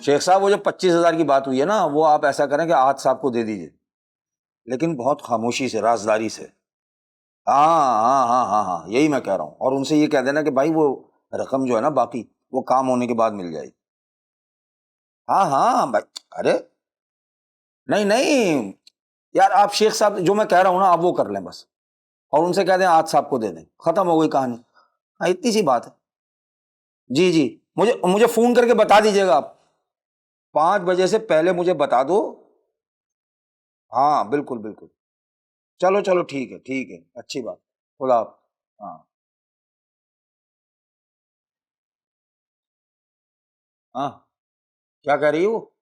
शेख साहब वो जो 25,000 की बात हुई है ना, वो आप ऐसा करें कि आज साहब को दे दीजिए, लेकिन बहुत खामोशी से, राजदारी से। हाँ हाँ हाँ हाँ हाँ, यही मैं कह रहा हूँ। और उनसे ये कह देना कि भाई वो रकम जो है ना बाकी, वो काम होने के बाद मिल जाएगी। हाँ हाँ भाई, अरे नहीं नहीं यार, आप शेख साहब जो मैं कह रहा हूँ ना, आप वो कर लें बस, और उनसे कह दें आज साहब को दे दें, खत्म हो गई कहानी। हाँ, इतनी सी बात है। जी जी, मुझे मुझे फोन करके बता दीजिएगा आप, 5 बजे से पहले मुझे बता दो। हाँ बिल्कुल बिल्कुल, चलो चलो ठीक है, अच्छी बात। खुदा हाफ़िज़। हाँ हाँ, क्या कह रही हो?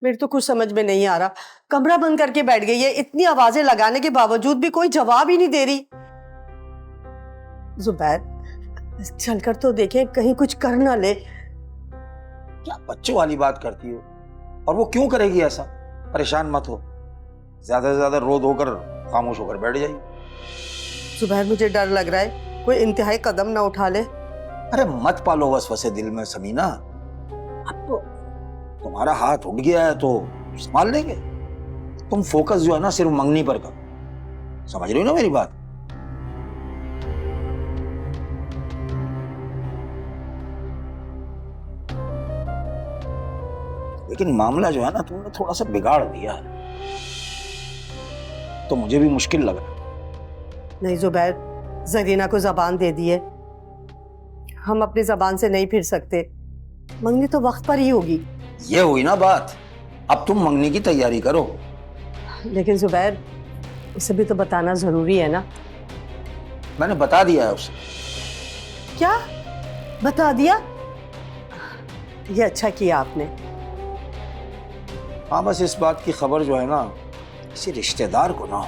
मेरे तो कुछ समझ में नहीं आ रहा, कमरा बंद करके बैठ गई है, इतनी आवाजें लगाने के बावजूद भी कोई जवाब ही नहीं दे रही। जुबैर, चलकर तो देखें कहीं कुछ कर ना ले। क्या बच्चों वाली बात करती हो? और वो क्यों करेगी ऐसा? परेशान मत हो, ज्यादा से ज्यादा रो धोकर खामोश होकर बैठ जाइए। जुबैर, मुझे डर लग रहा है कोई इंतहाई कदम ना उठा ले। अरे मत पालो वसवसे दिल में समीना, अब तो तुम्हारा हाथ उठ गया है तो संभाल लेंगे। तुम फोकस जो है ना सिर्फ मंगनी पर करो, समझ रही हो ना मेरी बात? लेकिन मामला जो है ना तुमने थोड़ा सा बिगाड़ दिया है, तो मुझे भी मुश्किल लग रहा है। नहीं जुबैर, जरीना को जबान दे दिए, हम अपनी जबान से नहीं फिर सकते। मंगनी तो वक्त पर ही होगी। ये हुई ना बात, अब तुम मंगनी की तैयारी करो। लेकिन जुबैर, उसे भी तो बताना जरूरी है ना। मैंने बता दिया है उसे। क्या बता दिया? ये अच्छा किया आपने। हाँ, बस इस बात की खबर जो है ना किसी रिश्तेदार को ना हो।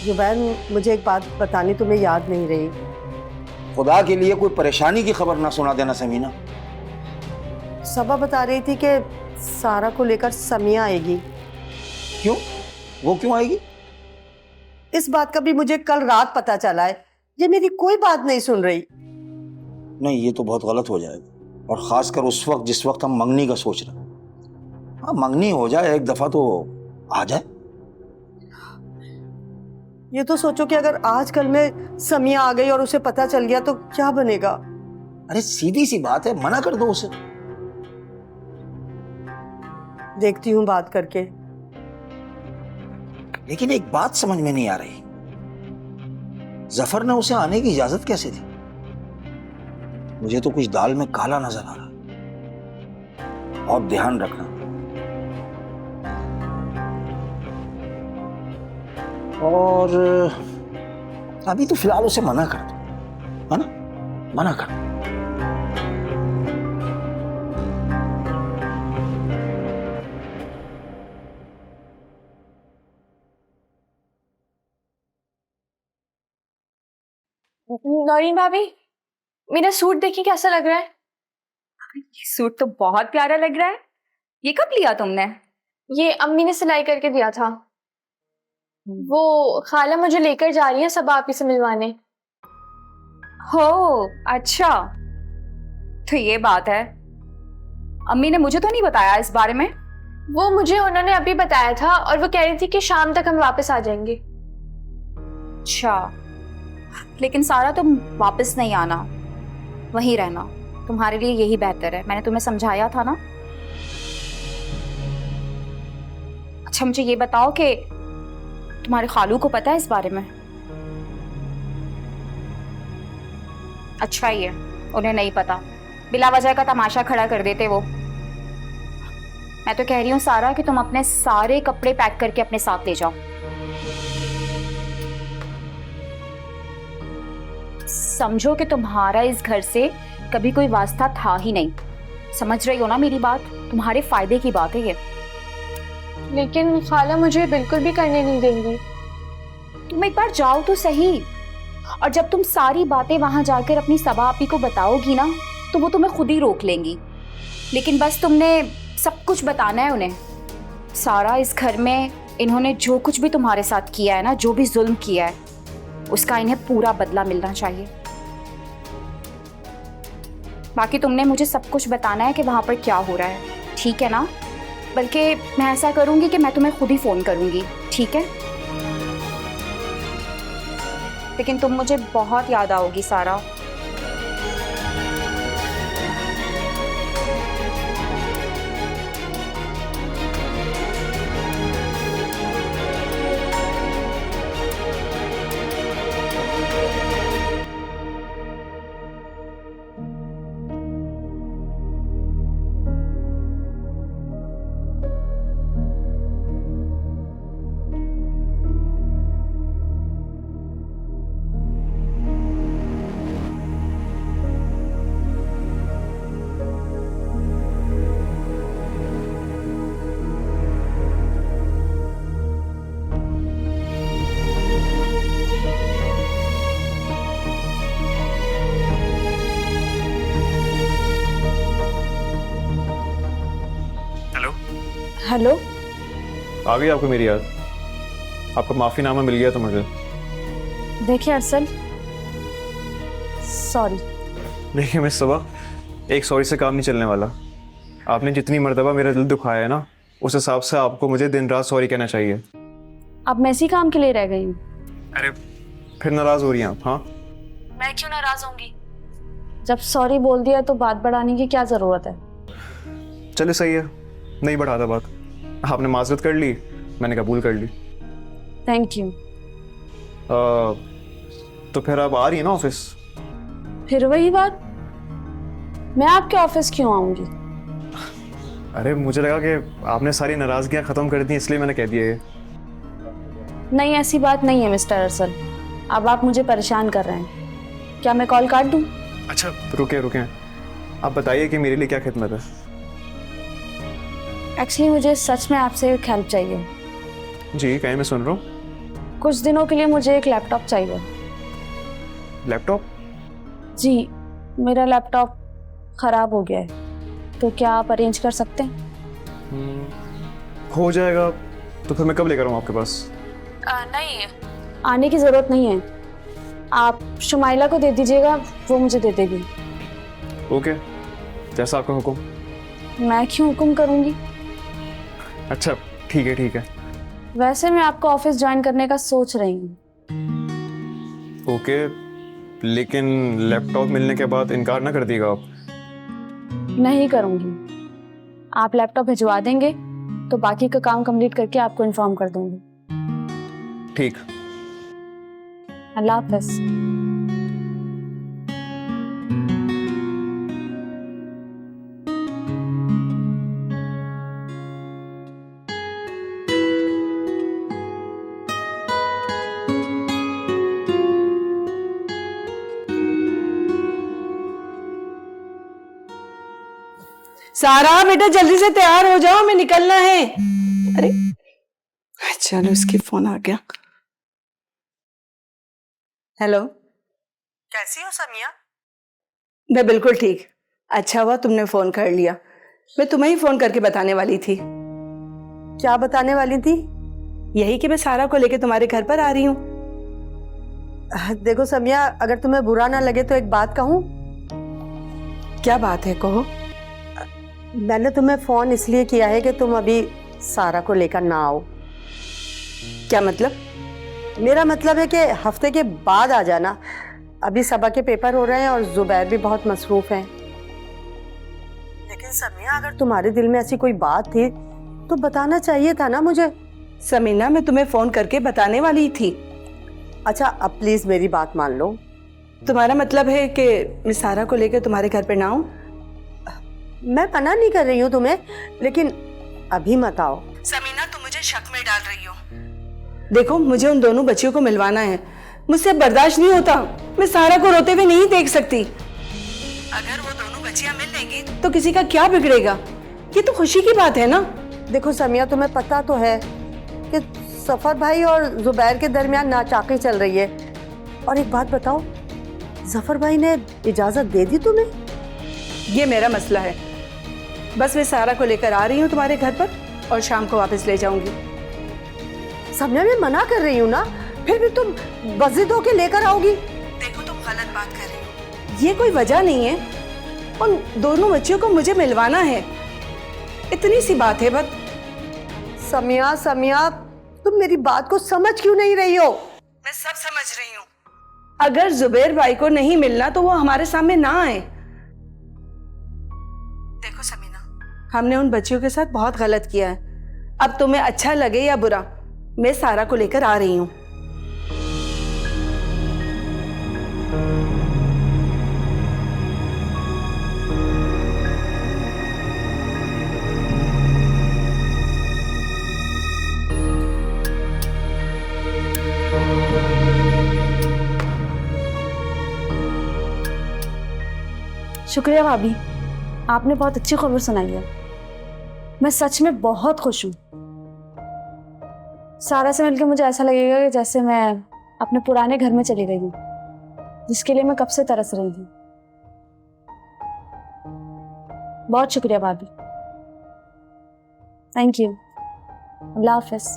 जुबैर, मुझे एक बात बतानी तुम्हें याद नहीं रही। खुदा के लिए कोई परेशानी की खबर ना सुना देना समीना। सबा बता रही थी कि सारा को लेकर समिया आएगी। क्यों? वो क्यों आएगी? इस बात का भी मुझे कल रात पता चला है। ये मेरी कोई बात नहीं सुन रही। नहीं, ये तो बहुत गलत हो जाएगा, और खासकर उस वक्त जिस वक्त हम मंगनी का सोच रहे हैं। हाँ, मंगनी हो जाए एक दफा तो आ जाए। ये तो सोचो कि अगर आज कल में समिया आ गई और उसे पता चल गया तो क्या बनेगा। अरे सीधी सी बात है, मना कर दो उसे। देखती हूँ बात करके। लेकिन एक बात समझ में नहीं आ रही, जफर ने उसे आने की इजाजत कैसे दी? मुझे तो कुछ दाल में काला नजर आ रहा। और ध्यान रखना, और अभी तो फिलहाल उसे मना कर दो, है ना? मना कर दो। नौरीन भाभी, मेरा सूट देखिए कैसा लग रहा है। ये सूट तो बहुत प्यारा लग रहा है। ये कब लिया तुमने? ये अम्मी ने सिलाई करके दिया था। वो खाला मुझे लेकर जा रही है सब आप ही से मिलवाने। हो अच्छा, तो ये बात है। अम्मी ने मुझे तो नहीं बताया इस बारे में। वो मुझे उन्होंने अभी बताया था और वो कह रही थी कि शाम तक हम वापस आ जाएंगे। अच्छा, लेकिन सारा तुम वापस नहीं आना, वहीं रहना, तुम्हारे लिए यही बेहतर है। मैंने तुम्हें समझाया था ना। अच्छा, मुझे ये बताओ कि तुम्हारे खालू को पता है इस बारे में? अच्छा ही है, उन्हें नहीं पता, बिला वजह का तमाशा खड़ा कर देते वो। मैं तो कह रही हूँ सारा कि तुम अपने सारे कपड़े पैक करके अपने साथ ले जाओ। समझो कि तुम्हारा इस घर से कभी कोई वास्ता था ही नहीं। समझ रही हो ना मेरी बात? तुम्हारे फायदे की बात है ये। लेकिन खाला मुझे बिल्कुल भी करने नहीं देंगी। तुम एक बार जाओ तो सही, और जब तुम सारी बातें वहां जाकर अपनी सबा आपी को बताओगी ना तो वो तुम्हें खुद ही रोक लेंगी। लेकिन बस तुमने सब कुछ बताना है उन्हें। सारा इस घर में इन्होंने जो कुछ भी तुम्हारे साथ किया है ना, जो भी जुल्म किया है, उसका इन्हें पूरा बदला मिलना चाहिए। बाकी तुमने मुझे सब कुछ बताना है कि वहाँ पर क्या हो रहा है, ठीक है ना? बल्कि मैं ऐसा करूँगी कि मैं तुम्हें खुद ही फ़ोन करूँगी, ठीक है? लेकिन तुम मुझे बहुत याद आओगी सारा। हेलो। आ गई आपको मेरी याद? आपका माफ़ीनामा मिल गया तो मुझे। देखिए अरसल, सॉरी। देखिए मिस सबा, एक सॉरी से काम नहीं चलने वाला। आपने जितनी मर्तबा मेरा दिल दुखाया है ना, उस हिसाब से आपको मुझे दिन रात सॉरी कहना चाहिए। अब मैं इसी काम के लिए रह गई हूँ। अरे फिर नाराज़ हो रही हैं आप? हाँ, मैं क्यों नाराज होंगी? जब सॉरी बोल दिया तो बात बढ़ाने की क्या जरूरत है? चले सही है, नहीं बढ़ाता बात। आपने माजरत कर ली, मैंने कबूल कर ली। Thank you. तो फिर आप आ रही हैं ना ऑफिस? फिर वही बात, मैं आपके ऑफिस क्यों आऊंगी? अरे मुझे लगा कि आपने सारी नाराज़गियाँ ख़त्म कर दी, इसलिए मैंने कह दिया ये। नहीं, ऐसी बात नहीं है मिस्टर अरसल। अब आप मुझे परेशान कर रहे हैं। क्या मैं कॉल काट दूं? अच्छा रुके रुके, आप बताइए कि मेरे लिए क्या खिदमत है? एक्चुअली मुझे सच में आपसे एक हेल्प चाहिए। जी कहीं, मैं सुन रहा हूँ। कुछ दिनों के लिए मुझे एक लैपटॉप चाहिए। लैपटॉप? जी, मेरा लैपटॉप ख़राब हो गया है, तो क्या आप अरेंज कर सकते हैं? हो जाएगा। तो फिर मैं कब लेकर आऊँ आपके पास? नहीं, आने की ज़रूरत नहीं है। आप शुमाइला को दे दीजिएगा, वो मुझे दे देगी। ओके, जैसा आपका हुक्म। मैं क्यों हुक्म करूँगी? अच्छा ठीक है ठीक है। वैसे मैं आपको ऑफिस ज्वाइन करने का सोच रही हूँ। ओके, लेकिन लैपटॉप मिलने के बाद इनकार ना कर दिएगा आप। नहीं करूँगी। आप लैपटॉप भिजवा देंगे तो बाकी का काम कंप्लीट करके आपको इन्फॉर्म कर दूँगी। ठीक। अल्लाह हाफ़िज़। सारा बेटा जल्दी से तैयार हो जाओ, हमें निकलना है। अरे चलो, उसकी फोन आ गया। हेलो, कैसी हो समिया? मैं बिल्कुल ठीक। अच्छा हुआ तुमने फोन कर लिया, मैं तुम्हें ही फोन करके बताने वाली थी। क्या बताने वाली थी? यही कि मैं सारा को लेके तुम्हारे घर पर आ रही हूँ। देखो समिया, अगर तुम्हें बुरा ना लगे तो एक बात कहूँ। क्या बात है, कहो। मैंने तुम्हें फोन इसलिए किया है कि तुम अभी सारा को लेकर ना आओ। क्या मतलब? मेरा मतलब है कि हफ्ते के बाद आ जाना। अभी सबा के पेपर हो रहे हैं और जुबैर भी बहुत मसरूफ हैं। लेकिन समिया, अगर तुम्हारे दिल में ऐसी कोई बात थी तो बताना चाहिए था ना मुझे। समीना, मैं तुम्हें फोन करके बताने वाली थी। अच्छा, अब प्लीज मेरी बात मान लो। तुम्हारा मतलब है कि मैं सारा को लेकर तुम्हारे घर पे ना आऊं? मैं मना नहीं कर रही हूँ तुम्हें, लेकिन अभी मत आओ। समीना, तुम मुझे शक में डाल रही हो। देखो, मुझे उन दोनों बच्चियों को मिलवाना है। मुझसे बर्दाश्त नहीं होता। मैं सारा को रोते हुए नहीं देख सकती। अगर वो दोनों बच्चियां मिल लेंगी तो किसी का क्या बिगड़ेगा? ये तो खुशी की बात है ना। देखो समिया, तुम्हें पता तो है कि सफर भाई और जुबैर के दरमियान नाचाकी चल रही है। और एक बात बताओ, जफर भाई ने इजाजत दे दी तुम्हें? ये मेरा मसला है। बस मैं सारा को लेकर आ रही हूँ तुम्हारे घर पर और शाम को वापस ले जाऊंगी। समिया, मैं मना कर रही हूँ ना, फिर भी तुम बज़िद होके लेकर आओगी। देखो, तुम गलत बात कर रही हो। ये कोई वजह नहीं है। उन दोनों बच्चियों को मुझे मिलवाना है, इतनी सी बात है बस। समिया समिया, तुम मेरी बात को समझ क्यों नहीं रही हो? मैं सब समझ रही हूँ। अगर जुबैर भाई को नहीं मिलना तो वो हमारे सामने ना आए। देखो समीना, हमने उन बच्चियों के साथ बहुत गलत किया है। अब तुम्हें अच्छा लगे या बुरा, मैं सारा को लेकर आ रही हूँ। शुक्रिया भाभी, आपने बहुत अच्छी खबर सुनाई है। मैं सच में बहुत खुश हूँ। सारा से मिलकर मुझे ऐसा लगेगा कि जैसे मैं अपने पुराने घर में चली गई हूँ, जिसके लिए मैं कब से तरस रही थी। बहुत शुक्रिया भाभी। Thank you. अल्लाह हाफिज।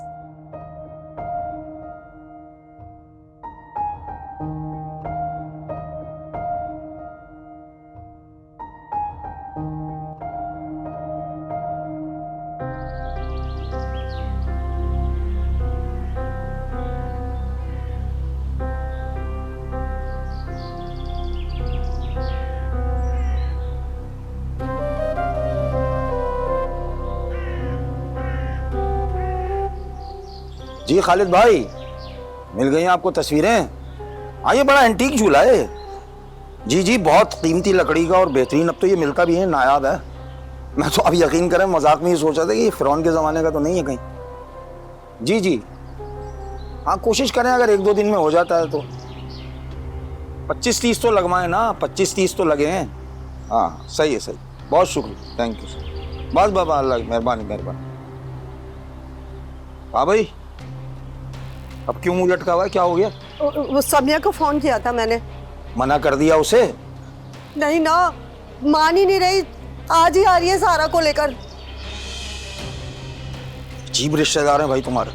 जी खालिद भाई, मिल गई आपको तस्वीरें? हाँ, ये बड़ा एंटीक झूला है। जी जी, बहुत कीमती लकड़ी का और बेहतरीन। अब तो ये मिलता भी है, नायाब है। मैं तो अब यकीन करें मजाक में ही सोचा था कि ये फिरौन के ज़माने का तो नहीं है कहीं। जी जी हाँ, कोशिश करें अगर 1-2 दिन में हो जाता है तो। 25-30 तो लगवाएं ना, 25-30 तो लगे हैं। हाँ सही है, सही। बहुत शुक्रिया, थैंक यू सर। बस बाबा, अल्लाह की मेहरबानी मेहरबानी। हाँ भाई, अब क्यों मुंह लटका हुआ है, क्या हो गया? वो समिया को फोन किया था मैंने। मना कर दिया उसे? नहीं ना, मान ही नहीं रही। आज ही आ रही है सारा को लेकर। अजीब रिश्तेदार हैं भाई तुम्हारे।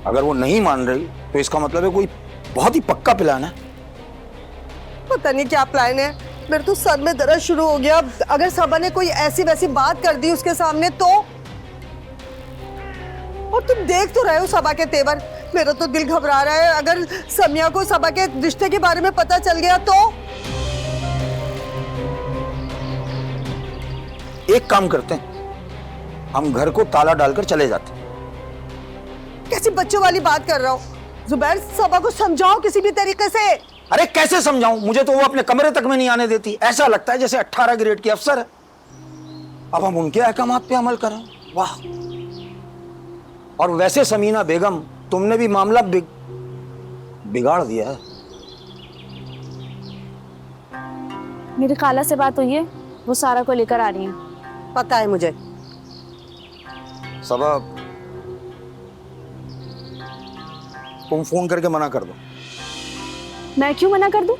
अगर वो नहीं मान रही तो इसका मतलब है कोई बहुत ही पक्का प्लान है। पता नहीं क्या प्लान है, मेरे तो सर में दर्द शुरू हो गया। अगर सबा ने कोई ऐसी वैसी बात कर दी उसके सामने तो। और तुम देख तो रहे हो सबा के तेवर, मेरा तो दिल घबरा रहा है। अगर समिया को सबा के रिश्ते के बारे में पता चल गया तो? एक काम करते हैं, हम घर को ताला डालकर चले जाते हैं। कैसी बच्चों वाली बात कर रहा हो जुबैर? सबा को समझाओ किसी भी तरीके से। अरे कैसे समझाऊं, मुझे तो वो अपने कमरे तक में नहीं आने देती। ऐसा लगता है जैसे 18 ग्रेड की अफसर है। अब हम उनके अहकामात पे अमल करें? वाह। और वैसे समीना बेगम, तुमने भी मामला बिगाड़ दिया है। मेरी खाला से बात हुई है, वो सारा को लेकर आ रही है। पता है मुझे। सबब तुम फोन करके मना कर दो। मैं क्यों मना कर दूं?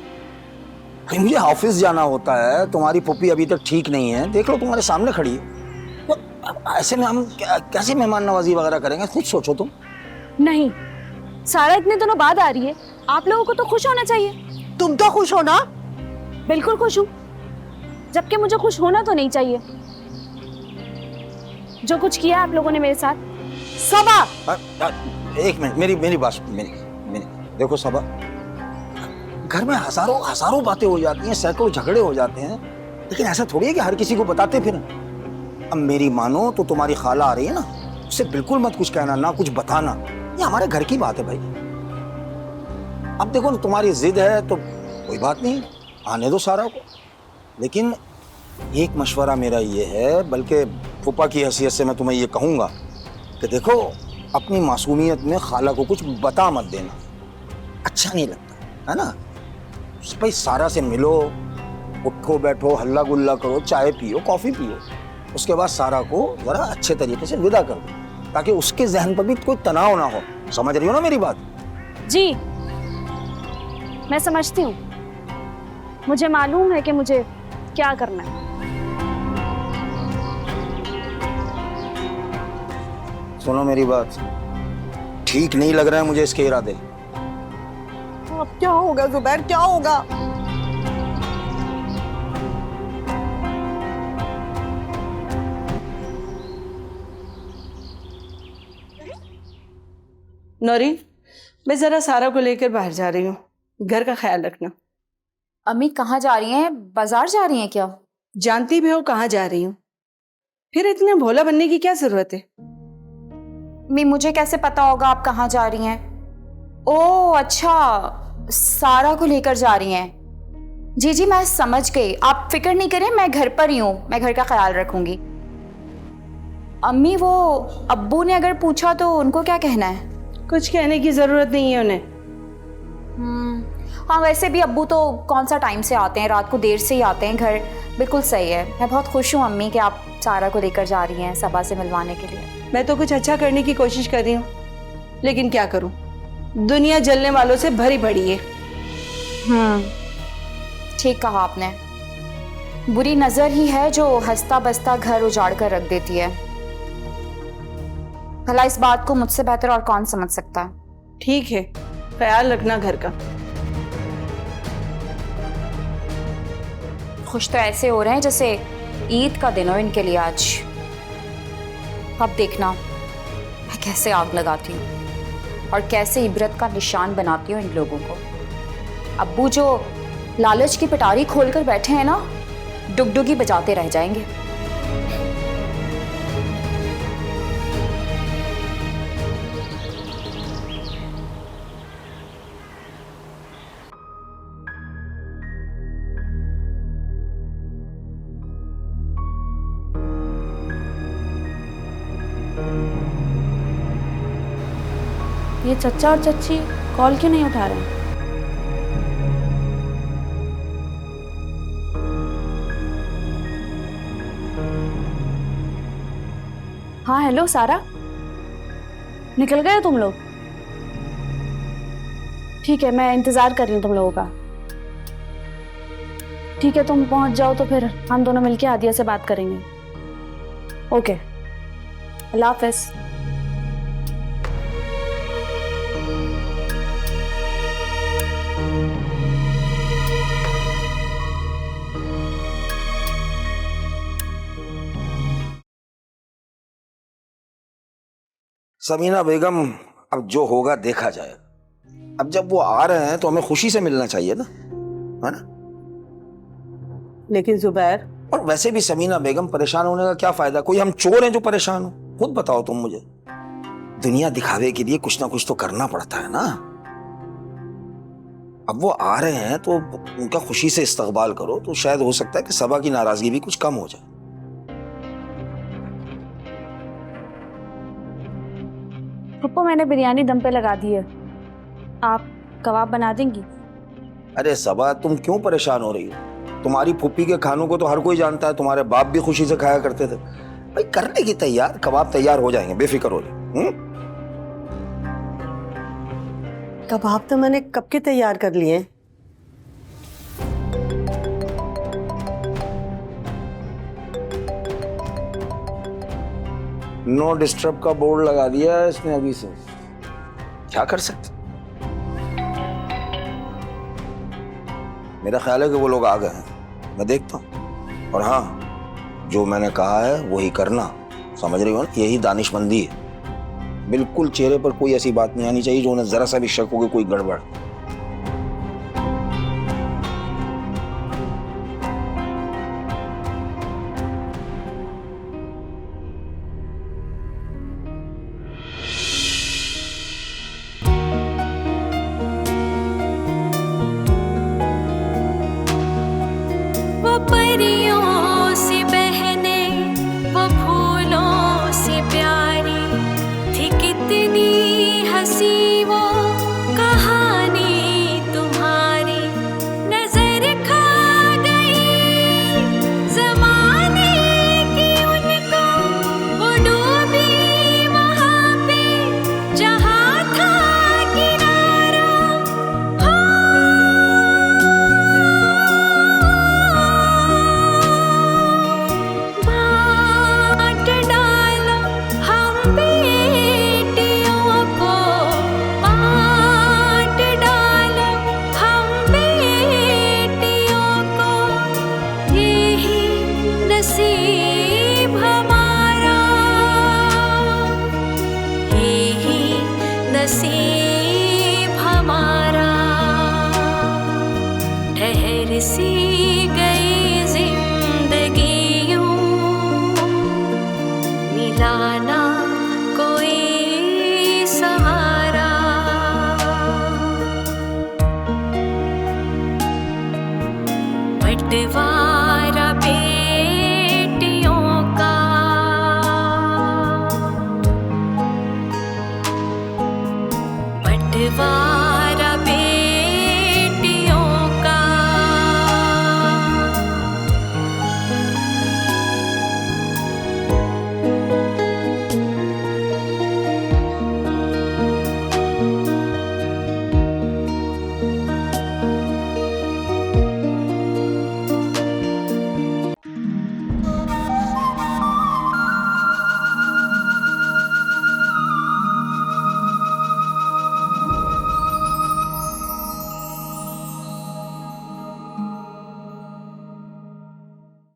भाई मुझे ऑफिस जाना होता है, तुम्हारी पुप्पी अभी तक ठीक नहीं है, देख लो तुम्हारे सामने खड़ी है। तो ऐसे में हम कैसे मेहमान नवाजी वगैरह करेंगे, खुद सोचो तुम। नहीं, सारा इतने दिनों बाद आ रही है, आप लोगों को तो खुश होना चाहिए। तुम तो खुश हो ना? बिल्कुल खुश हूँ, जबकि मुझे खुश होना तो नहीं चाहिए। जो कुछ किया आप लोगों ने मेरे साथ। सबा, एक मिनट, मेरी बात सुनो। मेरी देखो सबा, घर में हजारों बातें हो जाती हैं, सैकड़ों झगड़े हो जाते हैं, लेकिन ऐसा थोड़ी है कि हर किसी को बताते फिर। अब मेरी मानो तो तुम्हारी खाला आ रही है ना, उससे बिल्कुल मत कुछ कहना, ना कुछ बताना। ये हमारे घर की बात है भाई। अब देखो तुम्हारी जिद है तो कोई बात नहीं, आने दो सारा को। लेकिन एक मशवरा मेरा ये है, बल्कि फूफा की हैसियत से मैं तुम्हें ये कहूँगा कि देखो, अपनी मासूमियत में खाला को कुछ बता मत देना, अच्छा नहीं लगता है ना। भाई सारा से मिलो, उठो बैठो, हल्ला गुल्ला करो, चाय पियो, कॉफी पियो, उसके बाद सारा को जरा अच्छे तरीके से विदा कर दो, ताकि उसके जहन पर भी कोई तनाव ना हो। समझ रही हो ना मेरी बात? जी, मैं समझती हूँ। मुझे मालूम है कि मुझे क्या करना है। सुनो मेरी बात, ठीक नहीं लग रहा है मुझे इसके इरादे। अब क्या होगा जुबैर, क्या होगा? नौरीन, मैं ज़रा सारा को लेकर बाहर जा रही हूँ, घर का ख्याल रखना। अम्मी कहाँ जा रही हैं? बाजार जा रही हैं क्या? जानती भी हो कहाँ जा रही हूँ, फिर इतने भोला बनने की क्या जरूरत है? अम्मी मुझे कैसे पता होगा आप कहाँ जा रही हैं? ओह अच्छा, सारा को लेकर जा रही हैं। जी जी मैं समझ गई, आप फिक्र नहीं करें, मैं घर पर ही हूँ, मैं घर का ख्याल रखूंगी। अम्मी वो अब्बू ने अगर पूछा तो उनको क्या कहना है? कुछ कहने की जरूरत नहीं है उन्हें। हाँ वैसे भी अब्बू तो कौन सा टाइम से आते हैं, रात को देर से ही आते हैं घर। बिल्कुल सही है, मैं बहुत खुश हूँ अम्मी कि आप सारा को लेकर जा रही हैं सबा से मिलवाने के लिए। मैं तो कुछ अच्छा करने की कोशिश कर रही हूँ, लेकिन क्या करूँ, दुनिया जलने वालों से भरी पड़ी है। ठीक कहा आपने, बुरी नजर ही है जो हंसता बसता घर उजाड़ कर रख देती है। भला इस बात को मुझसे बेहतर और कौन समझ सकता है। ठीक है, ख्याल रखना घर का। खुश तो ऐसे हो रहे हैं जैसे ईद का दिन हो इनके लिए आज। अब देखना मैं कैसे आग लगाती हूँ और कैसे इबरत का निशान बनाती हूँ इन लोगों को। अब्बू जो लालच की पिटारी खोलकर बैठे हैं ना, डुगडुगी बजाते रह जाएंगे। ये चच्चा और चच्ची कॉल क्यों नहीं उठा रहे हैं? हाँ हेलो सारा, निकल गए तुम लोग? ठीक है, मैं इंतजार कर रही हूँ तुम लोगों का। ठीक है, तुम पहुंच जाओ तो फिर हम दोनों मिलके आदिया से बात करेंगे। ओके, अल्लाह हाफिज। समीना बेगम, अब जो होगा देखा जाएगा। अब जब वो आ रहे हैं तो हमें खुशी से मिलना चाहिए ना, है ना? लेकिन जुबैर, और वैसे भी समीना बेगम, परेशान होने का क्या फायदा? कोई हम चोर हैं जो परेशान हो? खुद बताओ तुम मुझे। दुनिया दिखावे के लिए कुछ ना कुछ तो करना पड़ता है ना। अब वो आ रहे हैं तो उनका खुशी से इस्तकबाल करो, तो शायद हो सकता है कि सबा की नाराजगी भी कुछ कम हो जाए। पप्पू, मैंने बिरयानी दम पे लगा दी है, आप कबाब बना देंगी? अरे सबा, तुम क्यों परेशान हो रही हो? तुम्हारी फुप्पी के खानों को तो हर कोई जानता है, तुम्हारे बाप भी खुशी से खाया करते थे। भाई करने की तैयार, कबाब तैयार हो जाएंगे, बेफिक्र हो जाए। कबाब तो मैंने कब के तैयार कर लिए। नो डिस्टर्ब का बोर्ड लगा दिया है इसने अभी से, क्या कर सकते। मेरा ख्याल है कि वो लोग आ गए हैं, मैं देखता हूँ। और हाँ, जो मैंने कहा है वही करना, समझ रही हो ना? यही दानिशमंदी है। बिल्कुल चेहरे पर कोई ऐसी बात नहीं आनी चाहिए जो उन्हें जरा सा भी शक हो कि कोई गड़बड़। वो परियों से बहने, वो फूलों से प्यारी थी, कितनी हंसी वो कहानी नसीब हमारा, ठहर सी गई जिंदगी यूं, मिलाना कोई सहारा। बंटवारा बेटियों का, बंटवारा